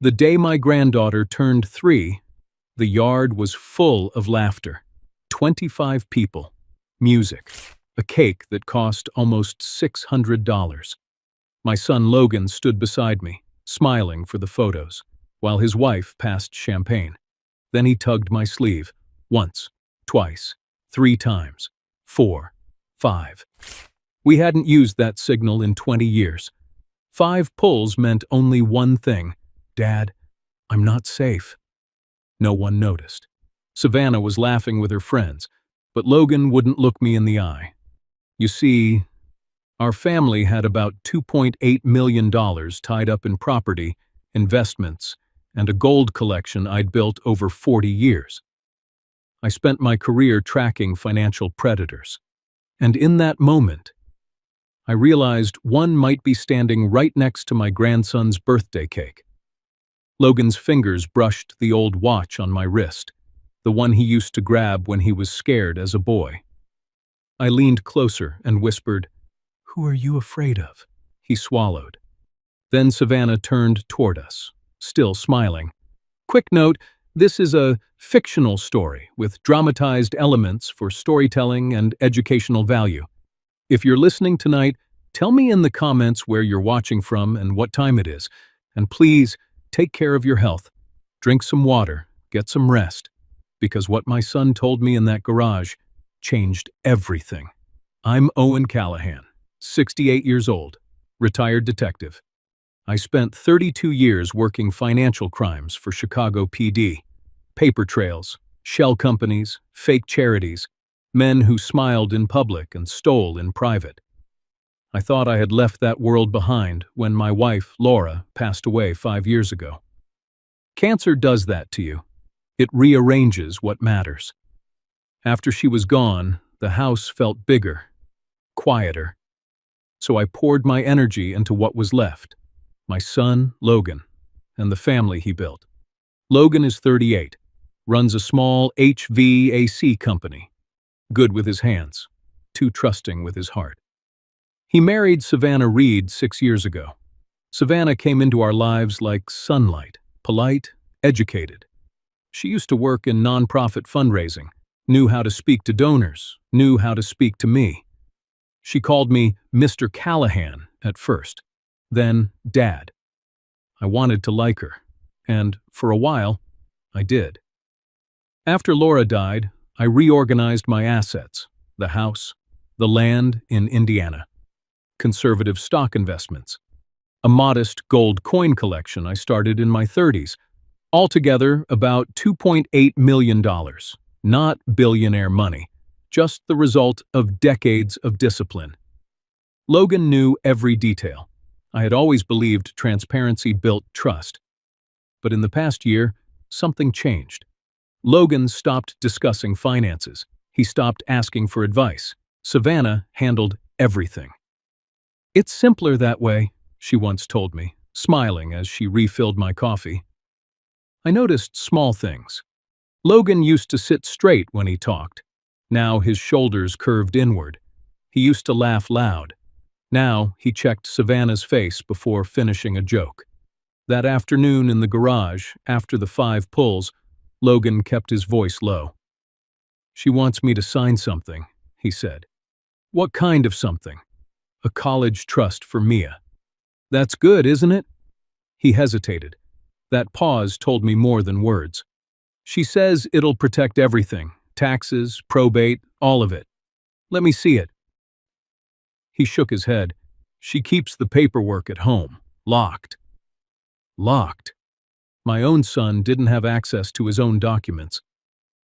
The day my granddaughter turned 3, the yard was full of laughter. 25 people, music, a cake that cost almost $600. My son Logan stood beside me, smiling for the photos, while his wife passed champagne. Then he tugged my sleeve, once, twice, 3 times, 4, 5. We hadn't used that signal in 20 years. 5 pulls meant only one thing. Dad, I'm not safe. No one noticed. Savannah was laughing with her friends, but Logan wouldn't look me in the eye. You see, our family had about $2.8 million tied up in property, investments, and a gold collection I'd built over 40 years. I spent my career tracking financial predators. And in that moment, I realized one might be standing right next to my grandson's birthday cake. Logan's fingers brushed the old watch on my wrist, the one he used to grab when he was scared as a boy. I leaned closer and whispered, "Who are you afraid of?" He swallowed. Then Savannah turned toward us, still smiling. Quick note, this is a fictional story with dramatized elements for storytelling and educational value. If you're listening tonight, tell me in the comments where you're watching from and what time it is. And please, take care of your health. Drink some water, get some rest. Because what my son told me in that garage changed everything. I'm Owen Callahan, 68 years old, retired detective. I spent 32 years working financial crimes for Chicago PD. Paper trails, shell companies, fake charities, men who smiled in public and stole in private. I thought I had left that world behind when my wife, Laura, passed away 5 years ago. Cancer does that to you. It rearranges what matters. After she was gone, the house felt bigger, quieter. So I poured my energy into what was left. My son, Logan, and the family he built. Logan is 38, runs a small HVAC company. Good with his hands, too trusting with his heart. He married Savannah Reed 6 years ago. Savannah came into our lives like sunlight, polite, educated. She used to work in nonprofit fundraising, knew how to speak to donors, knew how to speak to me. She called me Mr. Callahan at first, then Dad. I wanted to like her, and for a while, I did. After Laura died, I reorganized my assets, the house, the land in Indiana, conservative stock investments, a modest gold coin collection I started in my 30s, altogether about $2.8 million, not billionaire money, just the result of decades of discipline. Logan knew every detail. I had always believed transparency built trust. But in the past year, something changed. Logan stopped discussing finances. He stopped asking for advice. Savannah handled everything. "It's simpler that way," she once told me, smiling as she refilled my coffee. I noticed small things. Logan used to sit straight when he talked. Now his shoulders curved inward. He used to laugh loud. Now he checked Savannah's face before finishing a joke. That afternoon in the garage, after the 5 pulls, Logan kept his voice low. "She wants me to sign something," he said. "What kind of something?" "A college trust for Mia." "That's good, isn't it?" He hesitated. That pause told me more than words. "She says it'll protect everything, taxes, probate, all of it. Let me see it." He shook his head. "She keeps the paperwork at home, locked." Locked. My own son didn't have access to his own documents.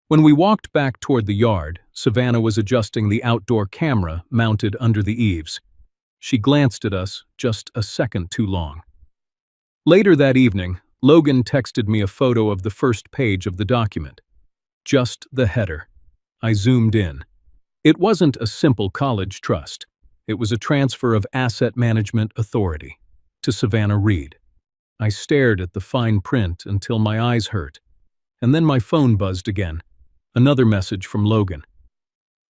When we walked back toward the yard, Savannah was adjusting the outdoor camera mounted under the eaves. She glanced at us just a second too long. Later that evening, Logan texted me a photo of the first page of the document. Just the header. I zoomed in. It wasn't a simple college trust. It was a transfer of asset management authority to Savannah Reed. I stared at the fine print until my eyes hurt, and then my phone buzzed again. Another message from Logan.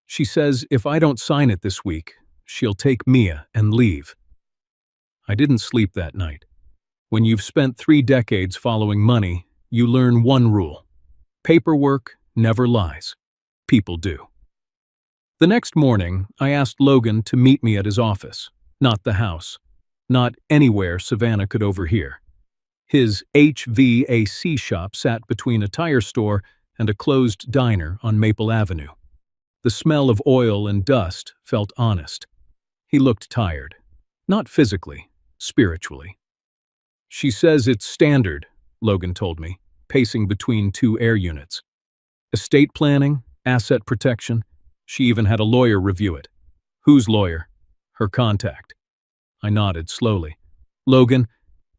She says if I don't sign it this week, she'll take Mia and leave. I didn't sleep that night. When you've spent 3 decades following money, you learn one rule. Paperwork never lies. People do. The next morning, I asked Logan to meet me at his office, not the house, not anywhere Savannah could overhear. His HVAC shop sat between a tire store and a closed diner on Maple Avenue. The smell of oil and dust felt honest. He looked tired. Not physically, spiritually. "She says it's standard," Logan told me, pacing between 2 air units. "Estate planning, asset protection. She even had a lawyer review it." "Whose lawyer?" "Her contact." I nodded slowly. "Logan,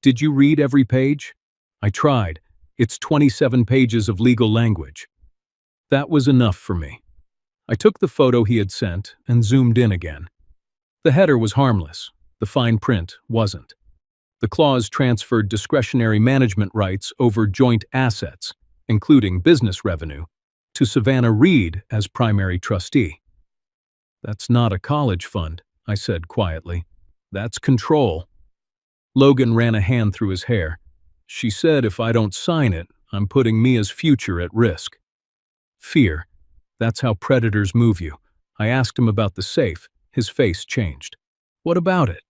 did you read every page?" "I tried. It's 27 pages of legal language." That was enough for me. I took the photo he had sent and zoomed in again. The header was harmless. The fine print wasn't. The clause transferred discretionary management rights over joint assets, including business revenue, to Savannah Reed as primary trustee. "That's not a college fund," I said quietly. "That's control." Logan ran a hand through his hair. "She said if I don't sign it, I'm putting Mia's future at risk." Fear. That's how predators move you. I asked him about the safe. His face changed. "What about it?"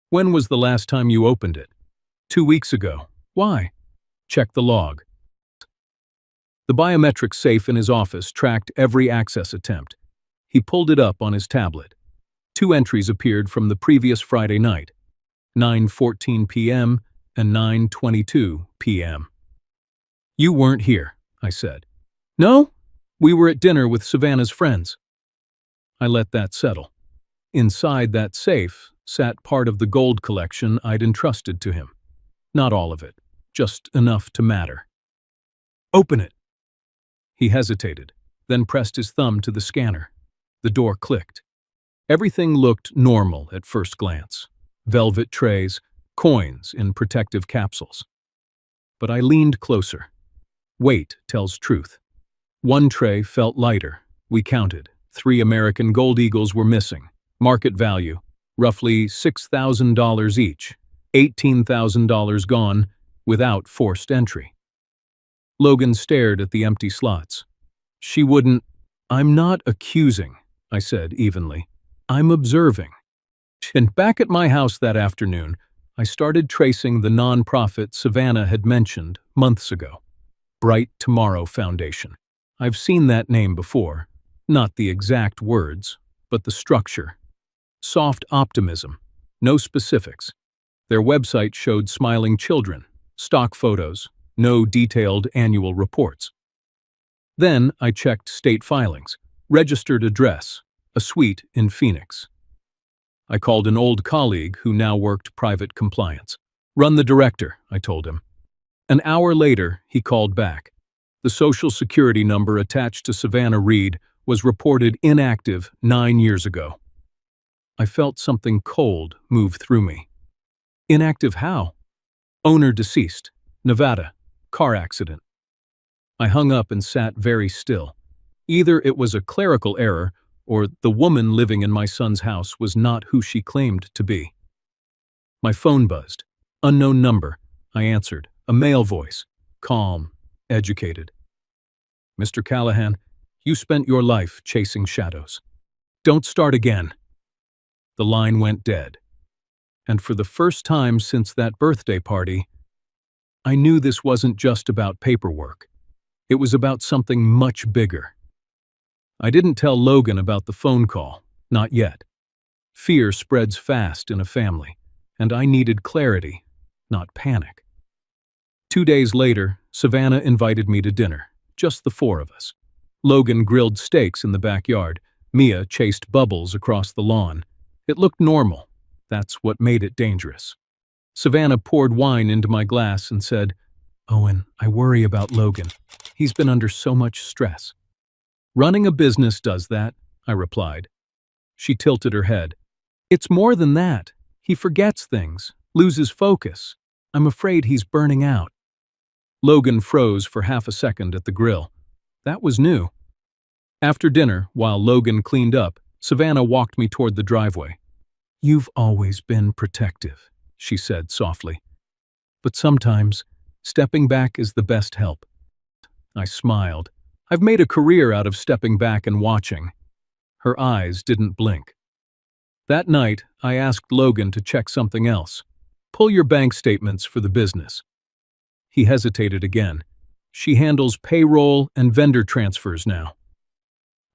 "When was the last time you opened it?" 2 weeks ago." "Why?" "Check the log." The biometric safe in his office tracked every access attempt. He pulled it up on his tablet. 2 entries appeared from the previous Friday night, 9:14 p.m. and 9:22 p.m. "You weren't here," I said. "No? We were at dinner with Savannah's friends." I let that settle. Inside that safe sat part of the gold collection I'd entrusted to him. Not all of it, just enough to matter. "Open it." He hesitated, then pressed his thumb to the scanner. The door clicked. Everything looked normal at first glance. Velvet trays, coins in protective capsules. But I leaned closer. Weight tells truth. One tray felt lighter. We counted. 3 American Gold Eagles were missing. Market value, roughly $6,000 each. $18,000 gone without forced entry. Logan stared at the empty slots. "She wouldn't—" "I'm not accusing," I said evenly. "I'm observing." And back at my house that afternoon, I started tracing the nonprofit Savannah had mentioned months ago. Bright Tomorrow Foundation. I've seen that name before. Not the exact words, but the structure. Soft optimism. No specifics. Their website showed smiling children, stock photos, no detailed annual reports. Then I checked state filings, registered address, a suite in Phoenix. I called an old colleague who now worked private compliance. "Run the director," I told him. An hour later, he called back. The Social Security number attached to Savannah Reed was reported inactive 9 years ago. I felt something cold move through me. Inactive how? Owner deceased. Nevada. Car accident. I hung up and sat very still. Either it was a clerical error, or the woman living in my son's house was not who she claimed to be. My phone buzzed. Unknown number. I answered. A male voice. Calm. Educated. "Mr. Callahan, you spent your life chasing shadows. Don't start again." The line went dead. And for the first time since that birthday party, I knew this wasn't just about paperwork. It was about something much bigger. I didn't tell Logan about the phone call, not yet. Fear spreads fast in a family, and I needed clarity, not panic. 2 days later, Savannah invited me to dinner, just the 4 of us. Logan grilled steaks in the backyard. Mia chased bubbles across the lawn. It looked normal. That's what made it dangerous. Savannah poured wine into my glass and said, "Owen, I worry about Logan. He's been under so much stress." "Running a business does that," I replied. She tilted her head. "It's more than that. He forgets things, loses focus. I'm afraid he's burning out." Logan froze for half a second at the grill. That was new. After dinner, while Logan cleaned up, Savannah walked me toward the driveway. "You've always been protective," she said softly. But sometimes, stepping back is the best help. I smiled. I've made a career out of stepping back and watching. Her eyes didn't blink. That night, I asked Logan to check something else. Pull your bank statements for the business. He hesitated again. She handles payroll and vendor transfers now.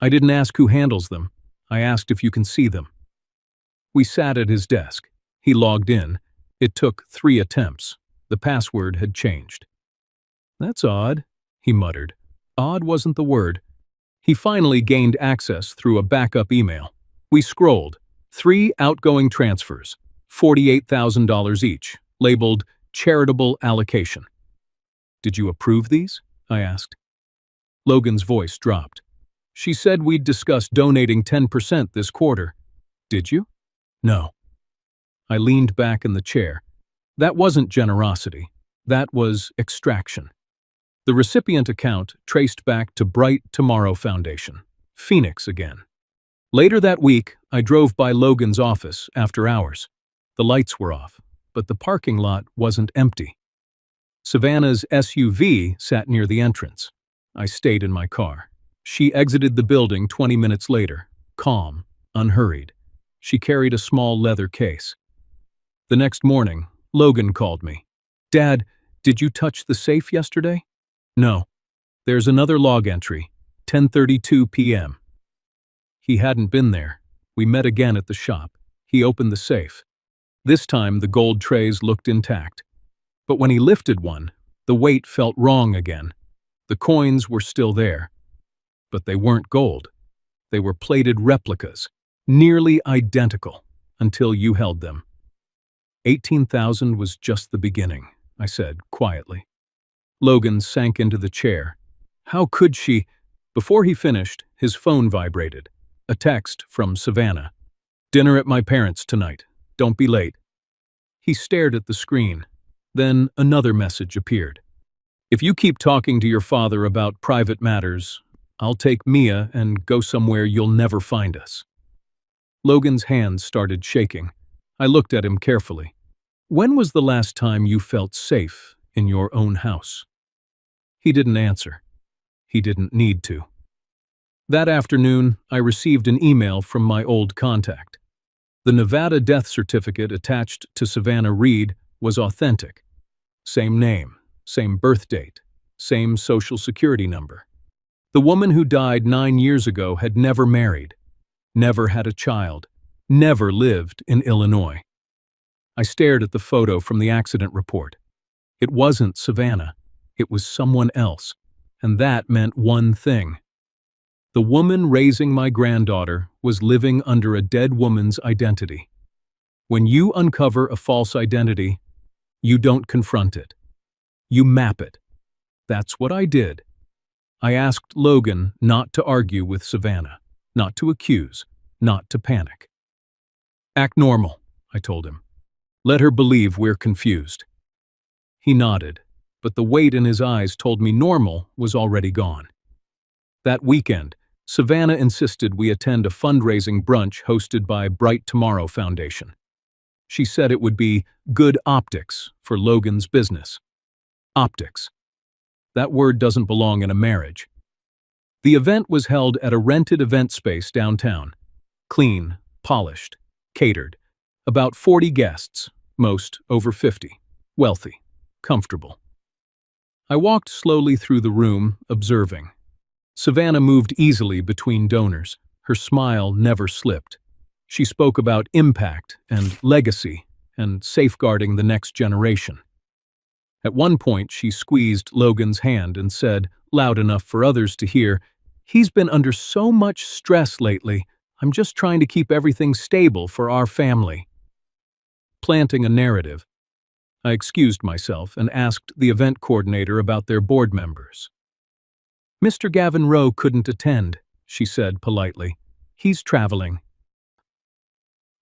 I didn't ask who handles them. I asked if you can see them. We sat at his desk. He logged in. It took 3 attempts. The password had changed. That's odd, he muttered. Odd wasn't the word. He finally gained access through a backup email. We scrolled. 3 outgoing transfers, $48,000 each, labeled charitable allocation. Did you approve these? I asked. Logan's voice dropped. She said we'd discuss donating 10% this quarter. Did you? No. I leaned back in the chair. That wasn't generosity. That was extraction. The recipient account traced back to Bright Tomorrow Foundation, Phoenix again. Later that week, I drove by Logan's office after hours. The lights were off, but the parking lot wasn't empty. Savannah's SUV sat near the entrance. I stayed in my car. She exited the building 20 minutes later, calm, unhurried. She carried a small leather case. The next morning, Logan called me. Dad, did you touch the safe yesterday? No. There's another log entry, 10:32 p.m. He hadn't been there. We met again at the shop. He opened the safe. This time the gold trays looked intact. But when he lifted one, the weight felt wrong again. The coins were still there. But they weren't gold. They were plated replicas, nearly identical, until you held them. 18,000 was just the beginning, I said quietly. Logan sank into the chair. How could she? Before he finished, his phone vibrated. A text from Savannah. Dinner at my parents' tonight. Don't be late. He stared at the screen. Then another message appeared. If you keep talking to your father about private matters, I'll take Mia and go somewhere you'll never find us. Logan's hands started shaking. I looked at him carefully. When was the last time you felt safe in your own house? He didn't answer. He didn't need to. That afternoon, I received an email from my old contact. The Nevada death certificate attached to Savannah Reed was authentic. Same name, same birth date, same social security number. The woman who died 9 years ago had never married, never had a child, never lived in Illinois. I stared at the photo from the accident report. It wasn't Savannah. It was someone else, and that meant one thing. The woman raising my granddaughter was living under a dead woman's identity. When you uncover a false identity, you don't confront it. You map it. That's what I did. I asked Logan not to argue with Savannah, not to accuse, not to panic. Act normal, I told him. Let her believe we're confused. He nodded, but the weight in his eyes told me normal was already gone. That weekend, Savannah insisted we attend a fundraising brunch hosted by Bright Tomorrow Foundation. She said it would be good optics for Logan's business. Optics. That word doesn't belong in a marriage. The event was held at a rented event space downtown. Clean, polished, catered. About 40 guests, most over 50. Wealthy, comfortable. I walked slowly through the room, observing. Savannah moved easily between donors. Her smile never slipped. She spoke about impact and legacy and safeguarding the next generation. At one point, she squeezed Logan's hand and said, loud enough for others to hear, "He's been under so much stress lately. I'm just trying to keep everything stable for our family." Planting a narrative, I excused myself and asked the event coordinator about their board members. "Mr. Gavin Rowe couldn't attend," she said politely. "He's traveling."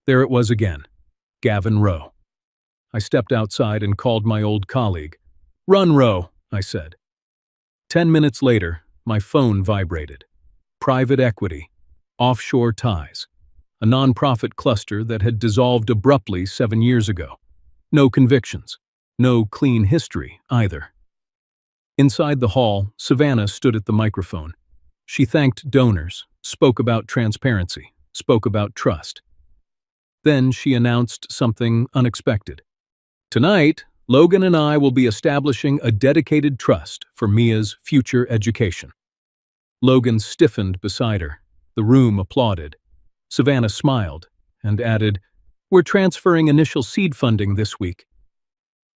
There it was again, Gavin Rowe. I stepped outside and called my old colleague. "Run, Rowe," I said. 10 minutes later, my phone vibrated. Private equity, offshore ties, a nonprofit cluster that had dissolved abruptly 7 years ago. No convictions, No clean history, either. Inside the hall, Savannah stood at the microphone. She thanked donors, spoke about transparency, spoke about trust. Then she announced something unexpected. Tonight, Logan and I will be establishing a dedicated trust for Mia's future education. Logan stiffened beside her. The room applauded. Savannah smiled and added, "We're transferring initial seed funding this week."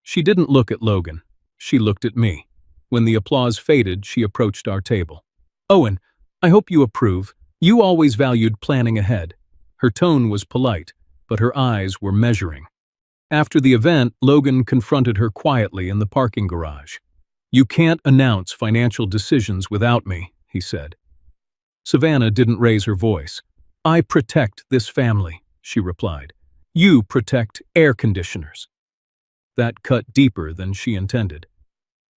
She didn't look at Logan. She looked at me. When the applause faded, she approached our table. "Owen, I hope you approve. You always valued planning ahead." Her tone was polite, but her eyes were measuring. After the event, Logan confronted her quietly in the parking garage. "You can't announce financial decisions without me," he said. Savannah didn't raise her voice. "I protect this family," she replied. "You protect air conditioners." That cut deeper than she intended.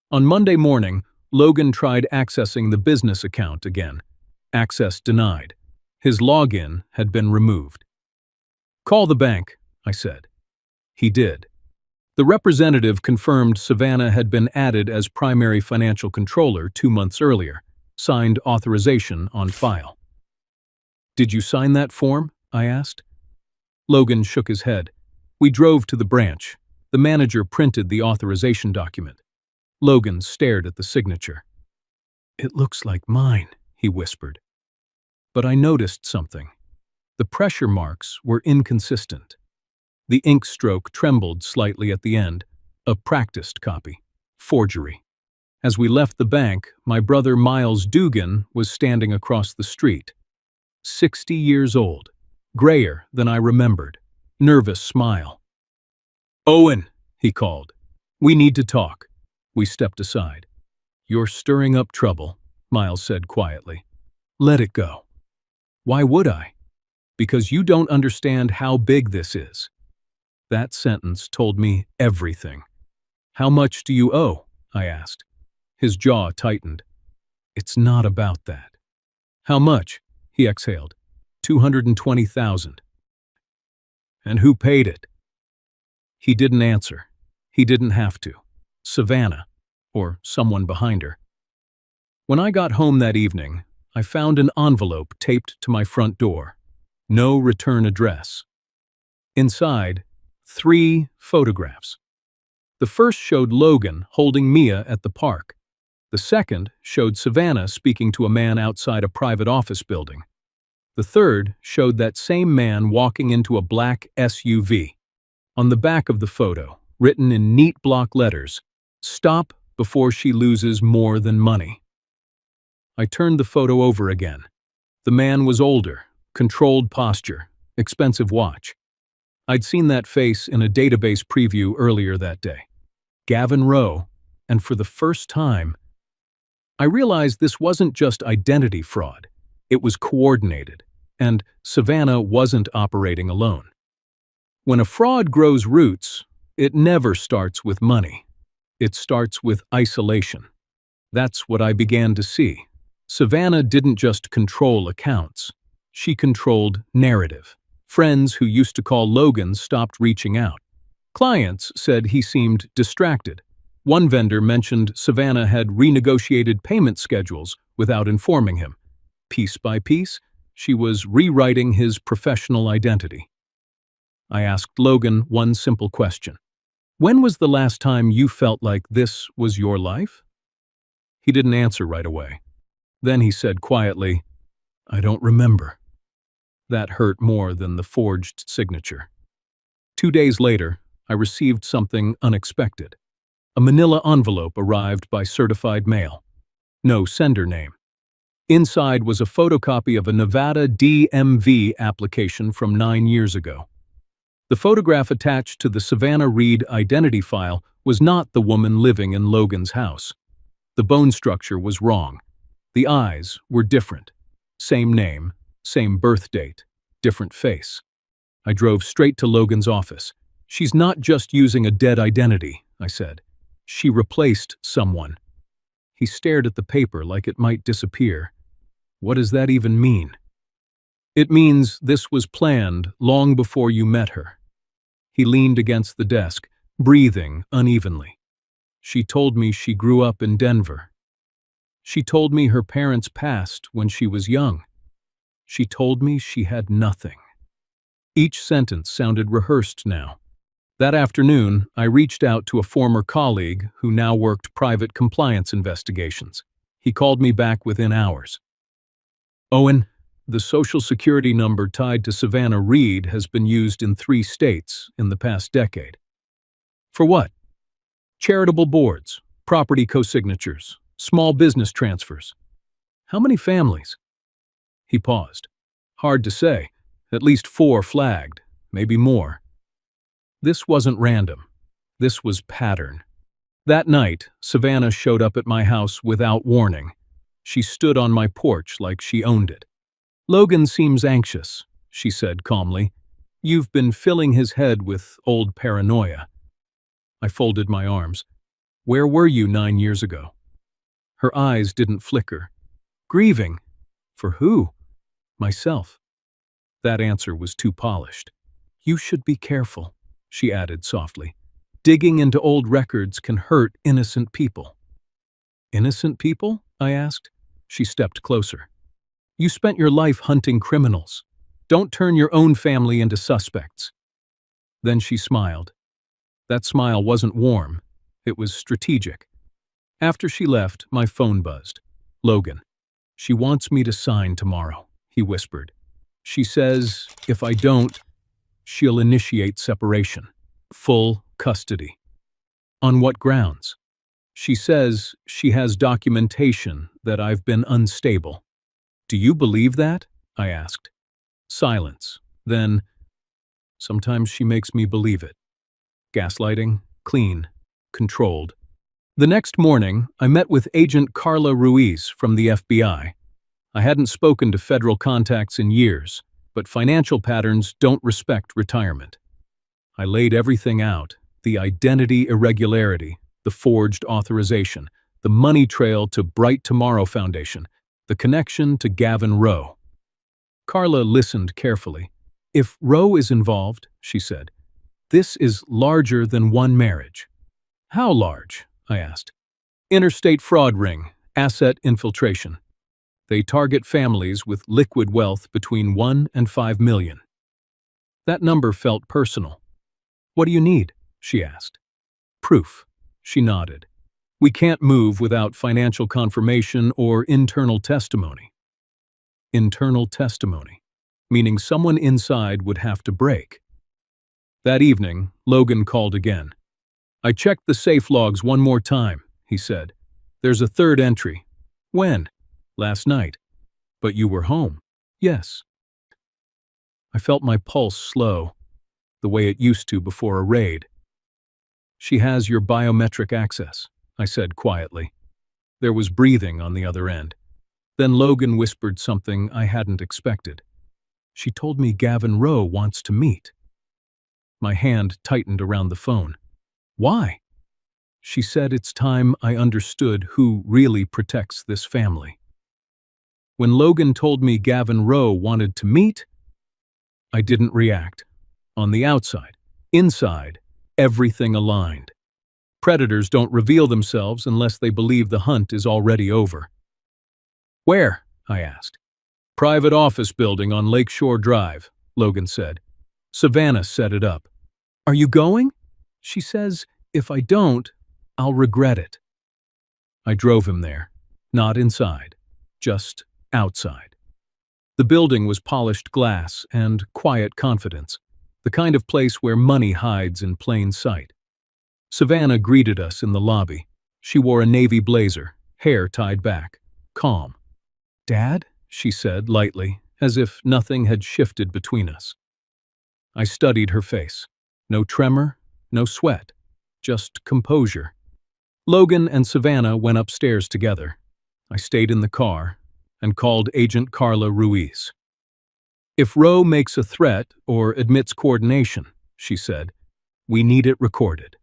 On Monday morning, Logan tried accessing the business account again. Access denied. His login had been removed. "Call the bank," I said. He did. The representative confirmed Savannah had been added as primary financial controller 2 months earlier, signed authorization on file. "Did you sign that form?" I asked. Logan shook his head. We drove to the branch. The manager printed the authorization document. Logan stared at the signature. "It looks like mine," he whispered. But I noticed something. The pressure marks were inconsistent. The ink stroke trembled slightly at the end, a practiced copy. Forgery. As we left the bank, my brother Miles Dugan was standing across the street. 60 years old, grayer than I remembered, nervous smile. "Owen," he called. "We need to talk." We stepped aside. "You're stirring up trouble," Miles said quietly. "Let it go." "Why would I?" "Because you don't understand how big this is." That sentence told me everything. "How much do you owe?" I asked. His jaw tightened. "It's not about that." "How much?" he exhaled. $220,000. "And who paid it?" He didn't answer. He didn't have to. Savannah, or someone behind her. When I got home that evening, I found an envelope taped to my front door. No return address. Inside, 3 photographs. The first showed Logan holding Mia at the park. The second showed Savannah speaking to a man outside a private office building. The third showed that same man walking into a black SUV. On the back of the photo, written in neat block letters, "Stop before she loses more than money." I turned the photo over again. The man was older, controlled posture, expensive watch. I'd seen that face in a database preview earlier that day. Gavin Rowe, and for the first time, I realized this wasn't just identity fraud. It was coordinated, and Savannah wasn't operating alone. When a fraud grows roots, it never starts with money. It starts with isolation. That's what I began to see. Savannah didn't just control accounts. She controlled narrative. Friends who used to call Logan stopped reaching out. Clients said he seemed distracted. One vendor mentioned Savannah had renegotiated payment schedules without informing him. Piece by piece, she was rewriting his professional identity. I asked Logan one simple question. "When was the last time you felt like this was your life?" He didn't answer right away. Then he said quietly, "I don't remember." That hurt more than the forged signature. 2 days later, I received something unexpected. A manila envelope arrived by certified mail. No sender name. Inside was a photocopy of a Nevada DMV application from 9 years ago. The photograph attached to the Savannah Reed identity file was not the woman living in Logan's house. The bone structure was wrong. The eyes were different. Same name, same birth date, different face. I drove straight to Logan's office. "She's not just using a dead identity," I said. "She replaced someone." He stared at the paper like it might disappear. "What does that even mean?" "It means this was planned long before you met her." He leaned against the desk, breathing unevenly. She told me she grew up in Denver. She told me her parents passed when she was young. She told me she had nothing. Each sentence sounded rehearsed now. That afternoon, I reached out to a former colleague who now worked private compliance investigations. He called me back within hours. "Owen, the Social Security number tied to Savannah Reed has been used in 3 states in the past decade." "For what?" "Charitable boards, property co-signatures, small business transfers." "How many families?" He paused. "Hard to say. At least 4 flagged, maybe more." This wasn't random. This was pattern. That night, Savannah showed up at my house without warning. She stood on my porch like she owned it. "Logan seems anxious," she said calmly. "You've been filling his head with old paranoia." I folded my arms. "Where were you 9 years ago?" Her eyes didn't flicker. "Grieving. For who?" "Myself." That answer was too polished. "You should be careful," she added softly. "Digging into old records can hurt innocent people." "Innocent people?" I asked. She stepped closer. "You spent your life hunting criminals. Don't turn your own family into suspects." Then she smiled. That smile wasn't warm. It was strategic. After she left, my phone buzzed. "Logan. She wants me to sign tomorrow," he whispered. "She says, if I don't, she'll initiate separation. Full custody." "On what grounds?" "She says she has documentation that I've been unstable." "Do you believe that?" I asked. Silence. Then, "Sometimes she makes me believe it." Gaslighting, clean, controlled. The next morning, I met with Agent Carla Ruiz from the FBI. I hadn't spoken to federal contacts in years, but financial patterns don't respect retirement. I laid everything out: the identity irregularity, the forged authorization, the money trail to Bright Tomorrow Foundation, the connection to Gavin Rowe. Carla listened carefully. "If Rowe is involved," she said, "this is larger than one marriage." "How large?" I asked. "Interstate fraud ring, asset infiltration. They target families with liquid wealth between 1 and 5 million. That number felt personal. "What do you need?" she asked. "Proof." She nodded. "We can't move without financial confirmation or internal testimony." Internal testimony, meaning someone inside would have to break. That evening, Logan called again. "I checked the safe logs one more time," he said. "There's a 3rd entry." "When?" "Last night." "But you were home." "Yes." I felt my pulse slow, the way it used to before a raid. "She has your biometric access," I said quietly. There was breathing on the other end. Then Logan whispered something I hadn't expected. "She told me Gavin Rowe wants to meet." My hand tightened around the phone. "Why?" "She said it's time I understood who really protects this family." When Logan told me Gavin Rowe wanted to meet, I didn't react. On the outside. Inside, everything aligned. Predators don't reveal themselves unless they believe the hunt is already over. "Where?" I asked. "Private office building on Lakeshore Drive," Logan said. "Savannah set it up." "Are you going?" "She says, if I don't, I'll regret it." I drove him there. Not inside. Just outside. The building was polished glass and quiet confidence, the kind of place where money hides in plain sight. Savannah greeted us in the lobby. She wore a navy blazer, hair tied back, calm. "Dad?" she said lightly, as if nothing had shifted between us. I studied her face. No tremor, no sweat, just composure. Logan and Savannah went upstairs together. I stayed in the car and called Agent Carla Ruiz. "If Rowe makes a threat or admits coordination," she said, "we need it recorded."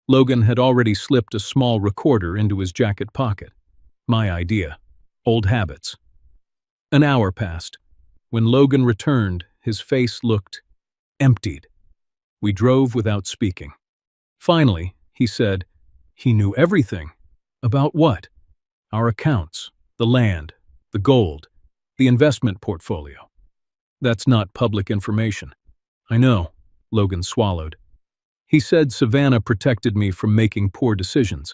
Logan had already slipped a small recorder into his jacket pocket. My idea. Old habits. An hour passed. When Logan returned, his face looked emptied. We drove without speaking. Finally, he said, he knew everything. About what? Our accounts, the land, the gold, the investment portfolio. That's not public information. I know, Logan swallowed. He said Savannah protected me from making poor decisions.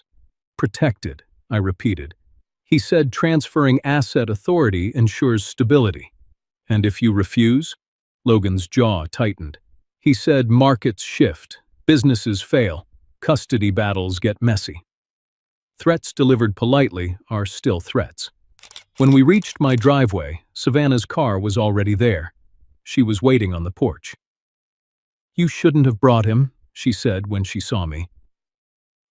Protected, I repeated. He said transferring asset authority ensures stability. And if you refuse? Logan's jaw tightened. He said markets shift, businesses fail, custody battles get messy. Threats delivered politely are still threats. When we reached my driveway, Savannah's car was already there. She was waiting on the porch. You shouldn't have brought him, she said when she saw me.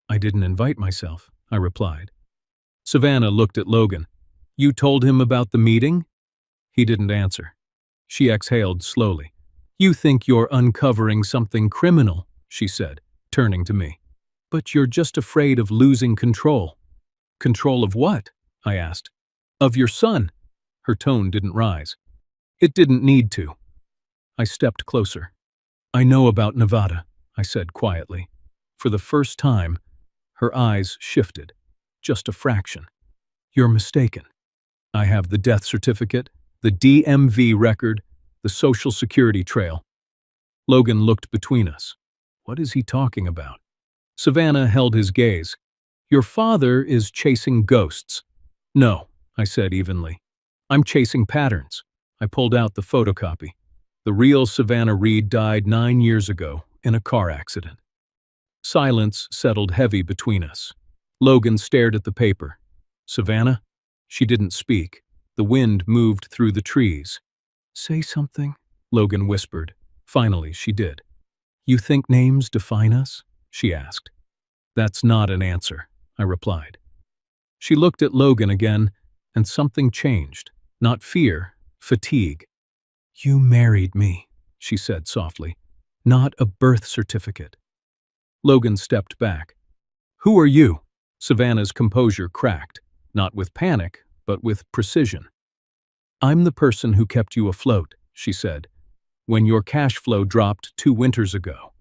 I didn't invite myself, I replied. Savannah looked at Logan. You told him about the meeting? He didn't answer. She exhaled slowly. You think you're uncovering something criminal, she said, turning to me. But you're just afraid of losing control. Control of what? I asked. Of your son. Her tone didn't rise. It didn't need to. I stepped closer. I know about Nevada, I said quietly. For the first time, her eyes shifted. Just a fraction. You're mistaken. I have the death certificate, the DMV record, the Social Security trail. Logan looked between us. What is he talking about? Savannah held his gaze. Your father is chasing ghosts. No, I said evenly. I'm chasing patterns. I pulled out the photocopy. The real Savannah Reed died 9 years ago in a car accident. Silence settled heavy between us. Logan stared at the paper. Savannah? She didn't speak. The wind moved through the trees. Say something, Logan whispered. Finally, she did. You think names define us? She asked. That's not an answer, I replied. She looked at Logan again, and something changed. Not fear, fatigue. You married me, she said softly. Not a birth certificate. Logan stepped back. Who are you? Savannah's composure cracked, not with panic, but with precision. I'm the person who kept you afloat, she said, when your cash flow dropped 2 winters ago.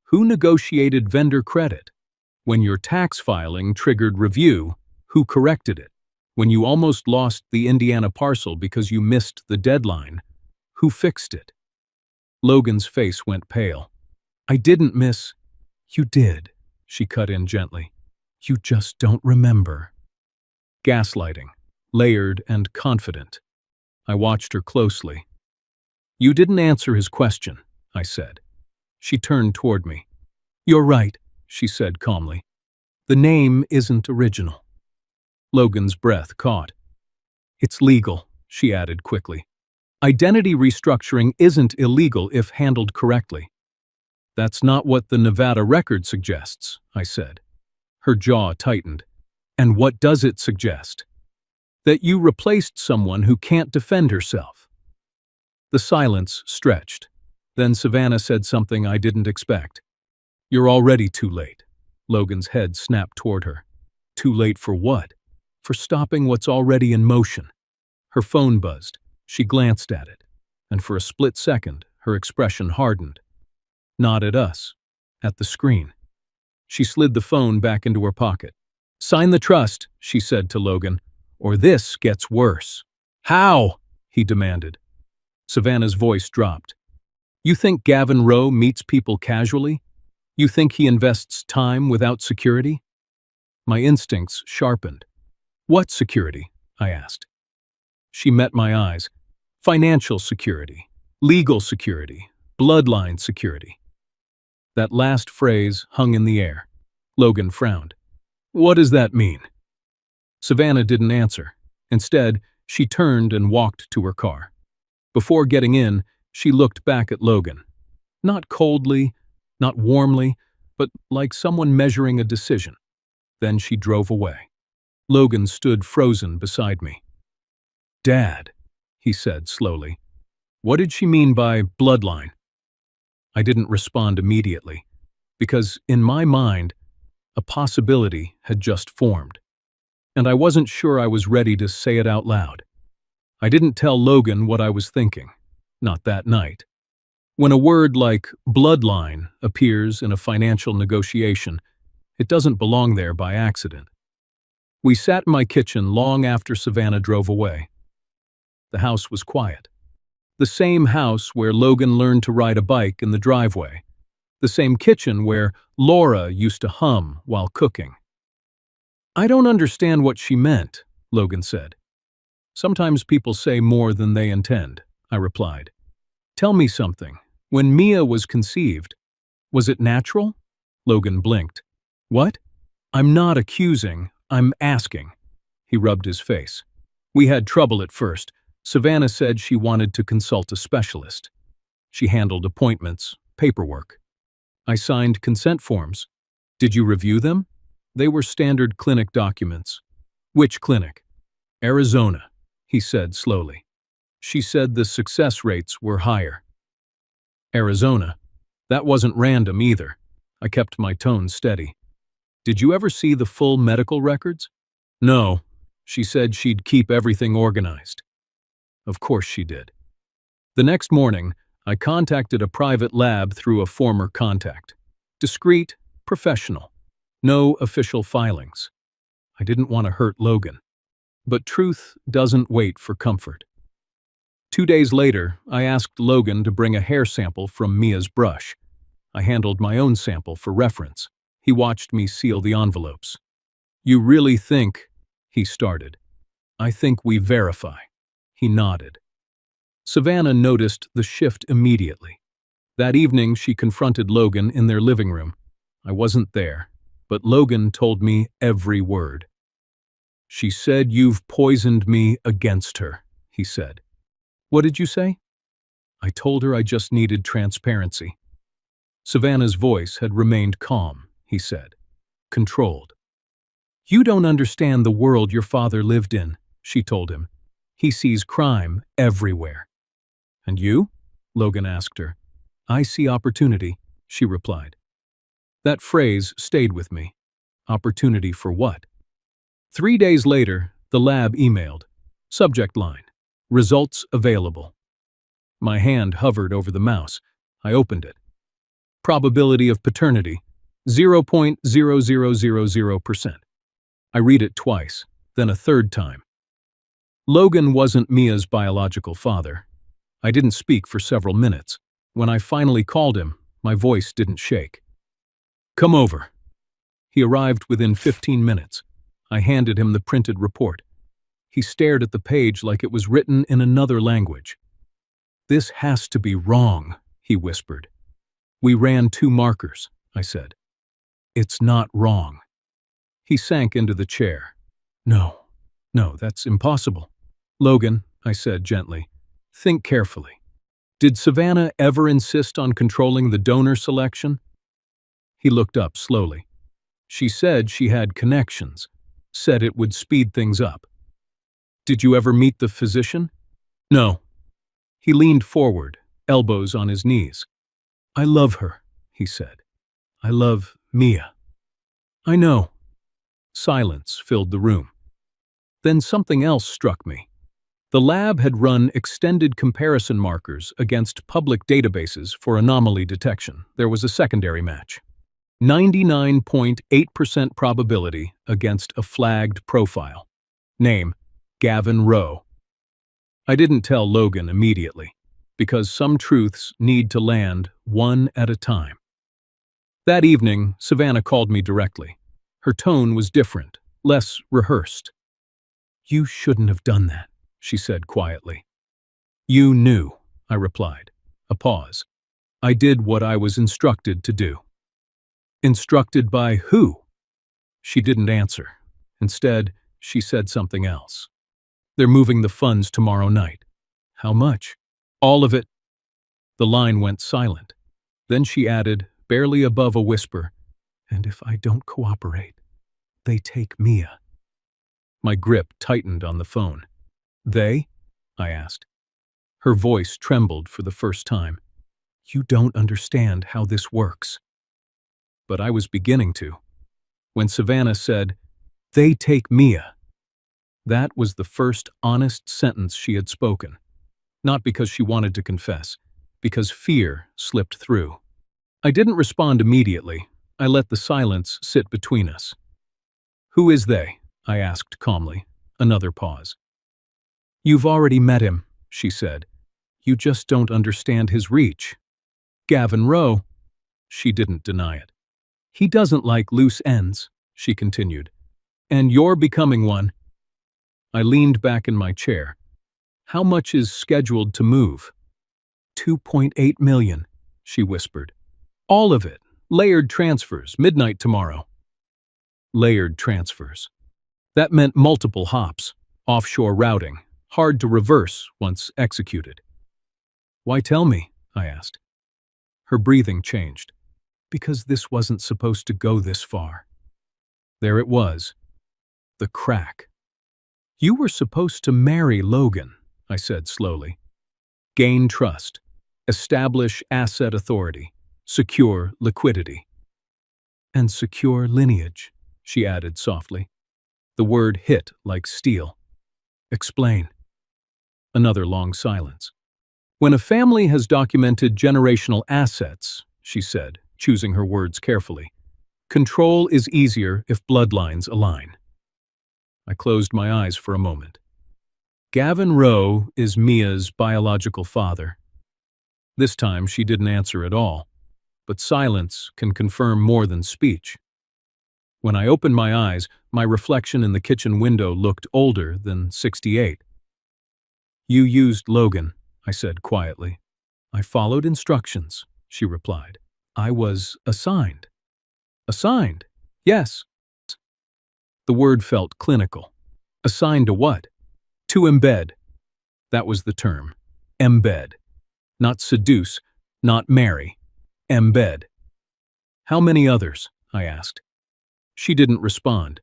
Who negotiated vendor credit? When your tax filing triggered review, who corrected it? When you almost lost the Indiana parcel because you missed the deadline, who fixed it? Logan's face went pale. I didn't miss. You did, she cut in gently. You just don't remember. Gaslighting, layered and confident. I watched her closely. You didn't answer his question, I said. She turned toward me. You're right, she said calmly. The name isn't original. Logan's breath caught. It's legal, she added quickly. Identity restructuring isn't illegal if handled correctly. That's not what the Nevada record suggests, I said. Her jaw tightened. And what does it suggest? That you replaced someone who can't defend herself. The silence stretched. Then Savannah said something I didn't expect. You're already too late. Logan's head snapped toward her. Too late for what? For stopping what's already in motion. Her phone buzzed. She glanced at it, and for a split second, her expression hardened. Not at us. At the screen. She slid the phone back into her pocket. Sign the trust, she said to Logan, or this gets worse. How? He demanded. Savannah's voice dropped. You think Gavin Rowe meets people casually? You think he invests time without security? My instincts sharpened. What security? I asked. She met my eyes. Financial security, legal security, bloodline security. That last phrase hung in the air. Logan frowned. What does that mean? Savannah didn't answer. Instead, she turned and walked to her car. Before getting in, she looked back at Logan. Not coldly, not warmly, but like someone measuring a decision. Then she drove away. Logan stood frozen beside me. Dad, he said slowly. What did she mean by bloodline? I didn't respond immediately, because in my mind, a possibility had just formed, and I wasn't sure I was ready to say it out loud. I didn't tell Logan what I was thinking, not that night. When a word like bloodline appears in a financial negotiation, it doesn't belong there by accident. We sat in my kitchen long after Savannah drove away. The house was quiet. The same house where Logan learned to ride a bike in the driveway. The same kitchen where Laura used to hum while cooking. "I don't understand what she meant," Logan said. "Sometimes people say more than they intend," I replied. "Tell me something. When Mia was conceived, was it natural?" Logan blinked. "What?" "I'm not accusing, I'm asking." He rubbed his face. "We had trouble at first. Savannah said she wanted to consult a specialist. She handled appointments, paperwork. I signed consent forms. Did you review them? They were standard clinic documents." "Which clinic?" "Arizona," he said slowly. "She said the success rates were higher." "Arizona? That wasn't random either." I kept my tone steady. "Did you ever see the full medical records?" "No." She said she'd keep everything organized. Of course she did. The next morning, I contacted a private lab through a former contact. Discreet, professional. No official filings. I didn't want to hurt Logan. But truth doesn't wait for comfort. 2 days later, I asked Logan to bring a hair sample from Mia's brush. I handled my own sample for reference. He watched me seal the envelopes. "You really think," he started. "I think we verify." He nodded. Savannah noticed the shift immediately. That evening, she confronted Logan in their living room. I wasn't there, but Logan told me every word. "She said you've poisoned me against her," he said. "What did you say?" I told her I just needed transparency. Savannah's voice had remained calm, he said. Controlled. "You don't understand the world your father lived in," she told him. "He sees crime everywhere." "And you?" Logan asked her. "I see opportunity," she replied. That phrase stayed with me. Opportunity for what? 3 days later, the lab emailed. Subject line: results available. My hand hovered over the mouse. I opened it. Probability of paternity: 0.0000%. I read it twice, then a third time. Logan wasn't Mia's biological father. I didn't speak for several minutes. When I finally called him, my voice didn't shake. "Come over." He arrived within 15 minutes. I handed him the printed report. He stared at the page like it was written in another language. "This has to be wrong," he whispered. "We ran 2 markers," I said. "It's not wrong." He sank into the chair. No, that's impossible." "Logan," I said gently, "think carefully. Did Savannah ever insist on controlling the donor selection?" He looked up slowly. "She said she had connections, said it would speed things up." "Did you ever meet the physician?" "No." He leaned forward, elbows on his knees. "I love her," he said. "I love Mia." "I know." Silence filled the room. Then something else struck me. The lab had run extended comparison markers against public databases for anomaly detection. There was a secondary match. 99.8% probability against a flagged profile. Name: Gavin Rowe. I didn't tell Logan immediately, because some truths need to land one at a time. That evening, Savannah called me directly. Her tone was different, less rehearsed. "You shouldn't have done that," she said quietly. "You knew," I replied. A pause. "I did what I was instructed to do." "Instructed by who?" She didn't answer. Instead, she said something else. "They're moving the funds tomorrow night." "How much?" "All of it." The line went silent. Then she added, barely above a whisper, "And if I don't cooperate, they take Mia." My grip tightened on the phone. "They?" I asked. Her voice trembled for the first time. "You don't understand how this works." But I was beginning to. When Savannah said, "They take Mia," that was the first honest sentence she had spoken. Not because she wanted to confess, because fear slipped through. I didn't respond immediately. I let the silence sit between us. "Who is they?" I asked calmly. Another pause. "You've already met him," she said. "You just don't understand his reach. Gavin Rowe." She didn't deny it. "He doesn't like loose ends," she continued. "And you're becoming one." I leaned back in my chair. "How much is scheduled to move?" 2.8 million, she whispered. "All of it. Layered transfers, midnight tomorrow." Layered transfers. That meant multiple hops, offshore routing, hard to reverse once executed. "Why tell me?" I asked. Her breathing changed. "Because this wasn't supposed to go this far." There it was. The crack. "You were supposed to marry Logan," I said slowly. "Gain trust. Establish asset authority. Secure liquidity." "And secure lineage," she added softly. The word hit like steel. "Explain." Another long silence. "When a family has documented generational assets," she said, choosing her words carefully, "control is easier if bloodlines align." I closed my eyes for a moment. "Gavin Rowe is Mia's biological father." This time she didn't answer at all, but silence can confirm more than speech. When I opened my eyes, my reflection in the kitchen window looked older than 68. "You used Logan," I said quietly. "I followed instructions," she replied. "I was assigned." "Assigned?" "Yes." The word felt clinical. Assigned to what? To embed. That was the term. Embed. Not seduce, not marry. Embed. "How many others?" I asked. She didn't respond.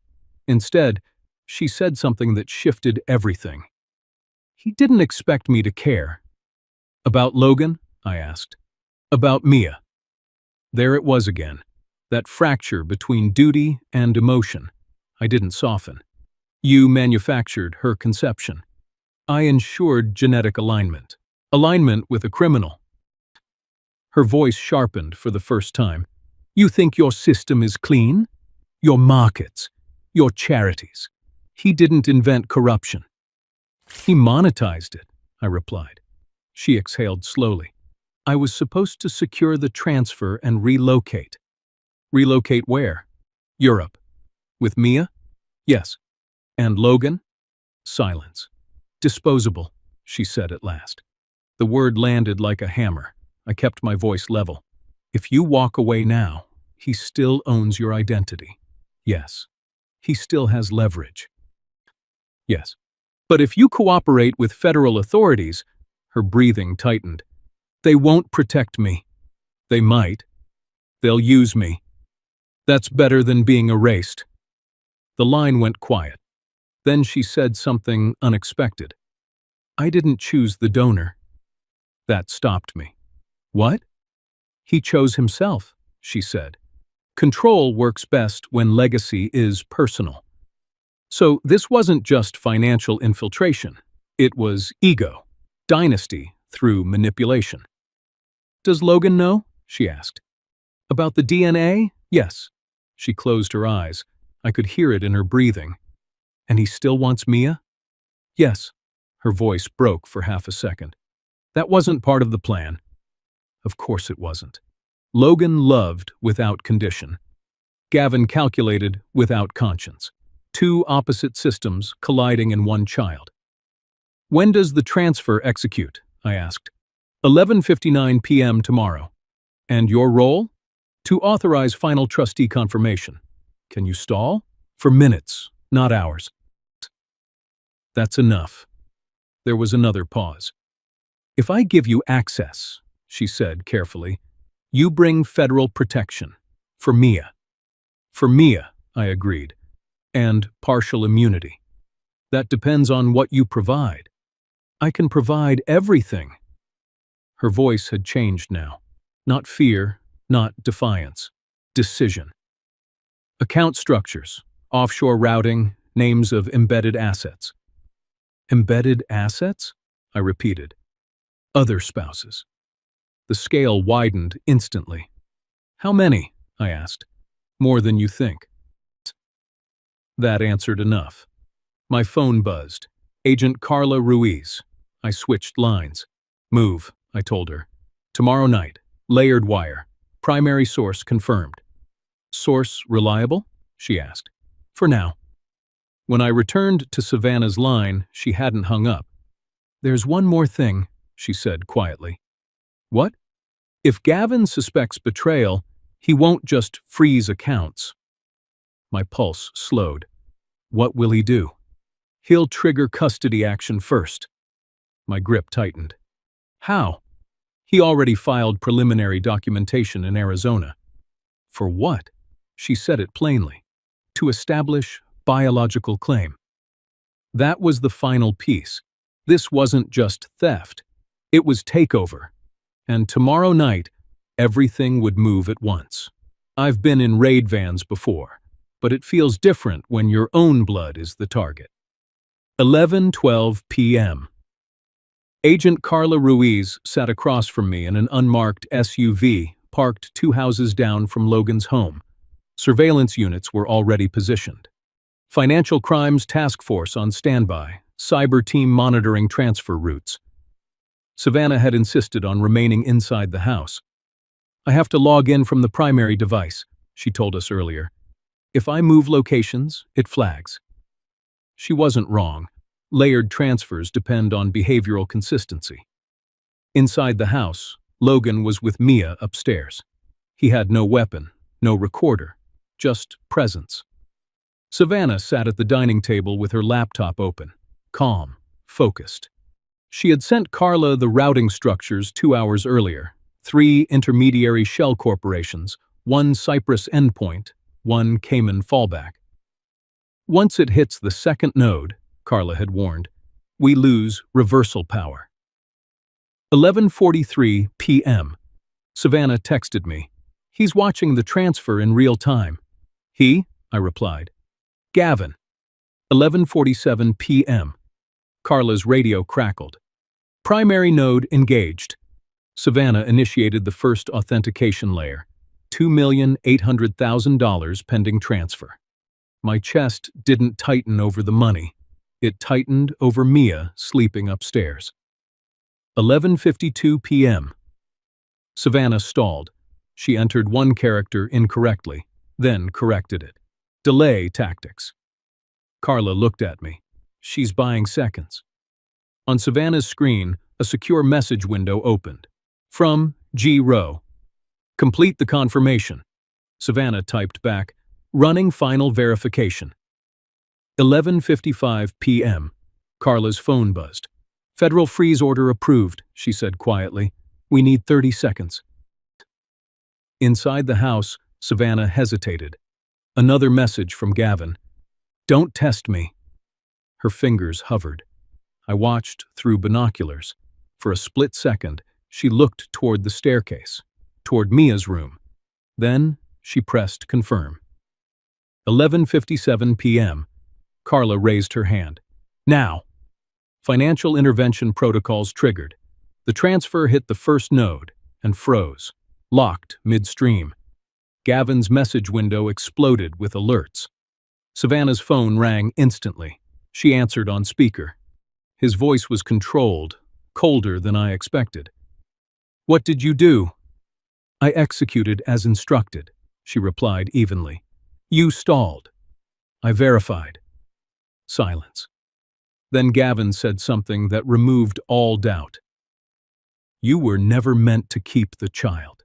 Instead, she said something that shifted everything. "He didn't expect me to care." "About Logan?" I asked. "About Mia." There it was again, that fracture between duty and emotion. I didn't soften. "You manufactured her conception. I ensured genetic alignment. Alignment with a criminal." Her voice sharpened for the first time. "You think your system is clean? Your markets, your charities. He didn't invent corruption." "He monetized it," I replied. She exhaled slowly. "I was supposed to secure the transfer and relocate." "Relocate where?" "Europe." "With Mia?" "Yes." "And Logan?" Silence. "Disposable," she said at last. The word landed like a hammer. I kept my voice level. "If you walk away now, he still owns your identity." "Yes." "He still has leverage." "Yes." "But if you cooperate with federal authorities," her breathing tightened, "they won't protect me." "They might. They'll use me. That's better than being erased." The line went quiet. Then she said something unexpected. "I didn't choose the donor." That stopped me. "What?" "He chose himself," she said. "Control works best when legacy is personal." So this wasn't just financial infiltration. It was ego, dynasty through manipulation. "Does Logan know?" she asked. "About the DNA? Yes." She closed her eyes. I could hear it in her breathing. "And he still wants Mia?" "Yes." Her voice broke for half a second. "That wasn't part of the plan." Of course it wasn't. Logan loved without condition. Gavin calculated without conscience. Two opposite systems colliding in one child. "When does the transfer execute?" I asked. 11:59 p.m. tomorrow. "And your role?" "To authorize final trustee confirmation." "Can you stall?" "For minutes, not hours." "That's enough." There was another pause. "If I give you access," she said carefully, "you bring federal protection. For Mia." "For Mia," I agreed. "And partial immunity." "That depends on what you provide." "I can provide everything." Her voice had changed now. Not fear, not defiance. Decision. "Account structures, offshore routing, names of embedded assets." "Embedded assets?" I repeated. "Other spouses." The scale widened instantly. "How many?" I asked. "More than you think." That answered enough. My phone buzzed. Agent Carla Ruiz. I switched lines. "Move," I told her. "Tomorrow night. Layered wire. Primary source confirmed." "Source reliable?" she asked. "For now." When I returned to Savannah's line, she hadn't hung up. "There's one more thing," she said quietly. "What?" "If Gavin suspects betrayal, he won't just freeze accounts." My pulse slowed. "What will he do?" "He'll trigger custody action first." My grip tightened. "How?" "He already filed preliminary documentation in Arizona." "For what?" She said it plainly. "To establish biological claim." That was the final piece. This wasn't just theft. It was takeover. And tomorrow night, everything would move at once. I've been in raid vans before, but it feels different when your own blood is the target. 11:12 p.m. Agent Carla Ruiz sat across from me in an unmarked SUV parked 2 houses down from Logan's home. Surveillance units were already positioned. Financial Crimes Task Force on standby, cyber team monitoring transfer routes. Savannah had insisted on remaining inside the house. "I have to log in from the primary device," she told us earlier. "If I move locations, it flags." She wasn't wrong. Layered transfers depend on behavioral consistency. Inside the house, Logan was with Mia upstairs. He had no weapon, no recorder, just presence. Savannah sat at the dining table with her laptop open, calm, focused. She had sent Carla the routing structures 2 hours earlier, 3 intermediary shell corporations, 1 Cypress endpoint, 1 Cayman fallback. "Once it hits the second node," Carla had warned, "we lose reversal power." 11:43 p.m. Savannah texted me. "He's watching the transfer in real time." "He?" I replied. "Gavin." 11:47 p.m. Carla's radio crackled. "Primary node engaged." Savannah initiated the first authentication layer. $2,800,000 pending transfer. My chest didn't tighten over the money. It tightened over Mia sleeping upstairs. 11:52 p.m. Savannah stalled. She entered one character incorrectly, then corrected it. Delay tactics. Carla looked at me. She's buying seconds. On Savannah's screen, a secure message window opened. From G. Rowe. "Complete the confirmation." Savannah typed back, "Running final verification." 11:55 p.m. Carla's phone buzzed. "Federal freeze order approved," she said quietly. "We need 30 seconds." Inside the house, Savannah hesitated. Another message from Gavin. "Don't test me." Her fingers hovered. I watched through binoculars. For a split second, she looked toward the staircase, toward Mia's room. Then she pressed confirm. 11:57 p.m. Carla raised her hand. "Now." Financial intervention protocols triggered. The transfer hit the first node and froze, locked midstream. Gavin's message window exploded with alerts. Savannah's phone rang instantly. She answered on speaker. His voice was controlled, colder than I expected. "What did you do?" "I executed as instructed," she replied evenly. "You stalled." "I verified." Silence. Then Gavin said something that removed all doubt. "You were never meant to keep the child."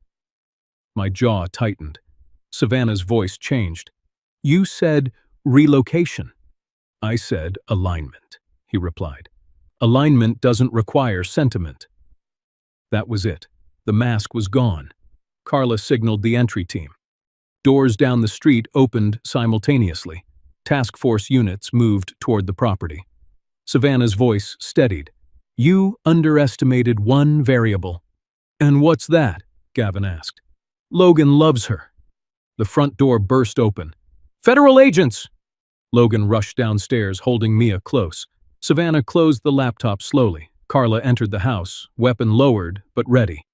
My jaw tightened. Savannah's voice changed. "You said relocation." "I said alignment," he replied. "Alignment doesn't require sentiment." That was it. The mask was gone. Carla signaled the entry team. Doors down the street opened simultaneously. Task force units moved toward the property. Savannah's voice steadied. "You underestimated one variable." "And what's that?" Gavin asked. "Logan loves her." The front door burst open. "Federal agents!" Logan rushed downstairs, holding Mia close. Savannah closed the laptop slowly. Carla entered the house, weapon lowered but ready.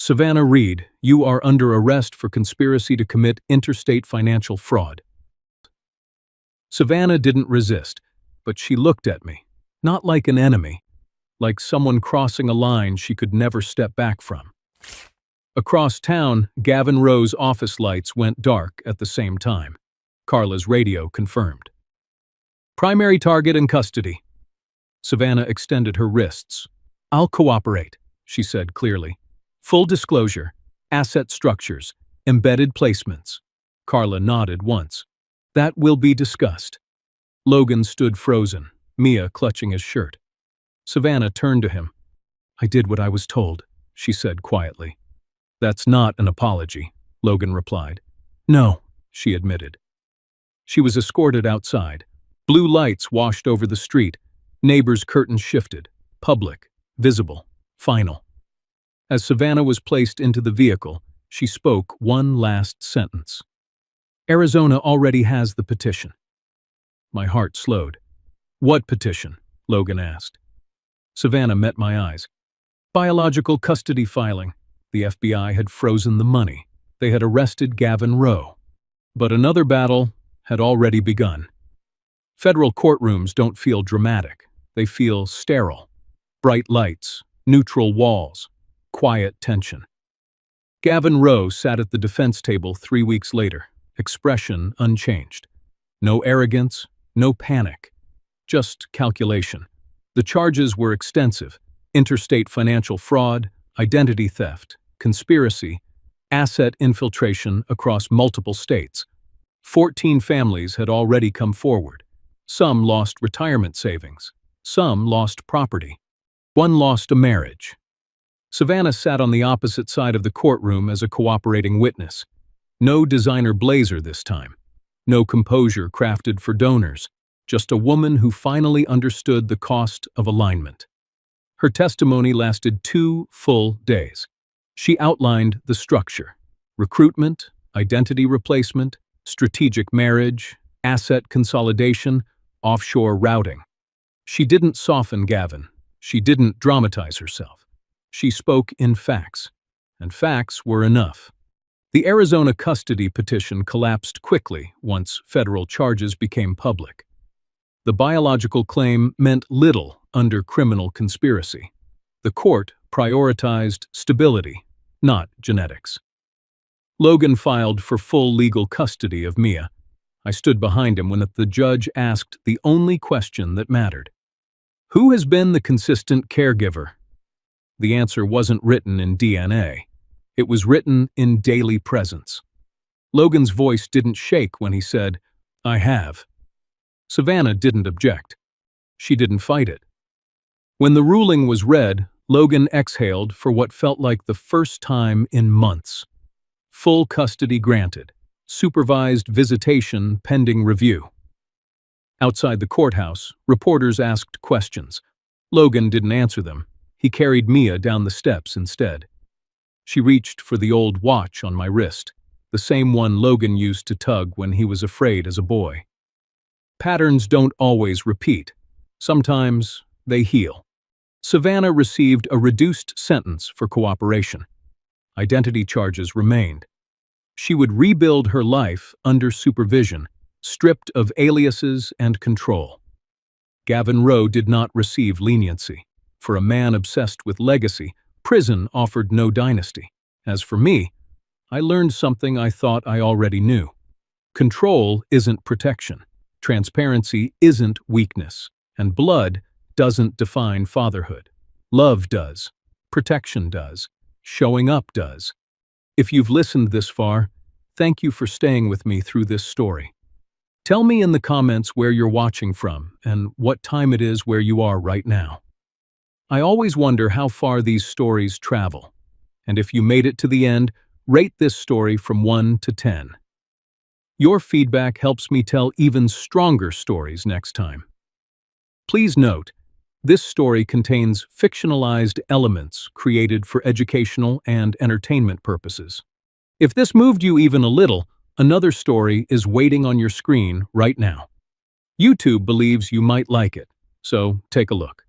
Savannah Reed, you are under arrest for conspiracy to commit interstate financial fraud. Savannah didn't resist, but she looked at me, not like an enemy, like someone crossing a line she could never step back from. Across town, Gavin Rowe's office lights went dark at the same time. Carla's radio confirmed. Primary target in custody. Savannah extended her wrists. I'll cooperate, she said clearly. Full disclosure, asset structures, embedded placements. Carla nodded once. That will be discussed. Logan stood frozen, Mia clutching his shirt. Savannah turned to him. I did what I was told, she said quietly. That's not an apology, Logan replied. No, she admitted. She was escorted outside. Blue lights washed over the street. Neighbors' curtains shifted. Public, visible, final. As Savannah was placed into the vehicle, she spoke one last sentence. Arizona already has the petition. My heart slowed. What petition? Logan asked. Savannah met my eyes. Biological custody filing. The FBI had frozen the money. They had arrested Gavin Rowe. But another battle had already begun. Federal courtrooms don't feel dramatic. They feel sterile. Bright lights, neutral walls, quiet tension. Gavin Rowe sat at the defense table 3 weeks later, expression unchanged. No arrogance, no panic, just calculation. The charges were extensive: interstate financial fraud, identity theft, conspiracy, asset infiltration across multiple states. 14 families had already come forward. Some lost retirement savings. Some lost property. One lost a marriage. Savannah sat on the opposite side of the courtroom as a cooperating witness. No designer blazer this time. No composure crafted for donors. Just a woman who finally understood the cost of alignment. Her testimony lasted 2 full days. She outlined the structure: recruitment, identity replacement, strategic marriage, asset consolidation, offshore routing. She didn't soften Gavin. She didn't dramatize herself. She spoke in facts, and facts were enough. The Arizona custody petition collapsed quickly once federal charges became public. The biological claim meant little under criminal conspiracy. The court prioritized stability, not genetics. Logan filed for full legal custody of Mia. I stood behind him when the judge asked the only question that mattered. Who has been the consistent caregiver? The answer wasn't written in DNA. It was written in daily presence. Logan's voice didn't shake when he said, I have. Savannah didn't object. She didn't fight it. When the ruling was read, Logan exhaled for what felt like the first time in months. Full custody granted. Supervised visitation pending review. Outside the courthouse, reporters asked questions. Logan didn't answer them. He carried Mia down the steps instead. She reached for the old watch on my wrist, the same one Logan used to tug when he was afraid as a boy. Patterns don't always repeat. Sometimes they heal. Savannah received a reduced sentence for cooperation. Identity charges remained. She would rebuild her life under supervision, stripped of aliases and control. Gavin Rowe did not receive leniency. For a man obsessed with legacy, prison offered no dynasty. As for me, I learned something I thought I already knew. Control isn't protection. Transparency isn't weakness. And blood doesn't define fatherhood. Love does. Protection does. Showing up does. If you've listened this far, thank you for staying with me through this story. Tell me in the comments where you're watching from and what time it is where you are right now. I always wonder how far these stories travel. And if you made it to the end, rate this story from 1 to 10. Your feedback helps me tell even stronger stories next time. Please note, this story contains fictionalized elements created for educational and entertainment purposes. If this moved you even a little, another story is waiting on your screen right now. YouTube believes you might like it, so take a look.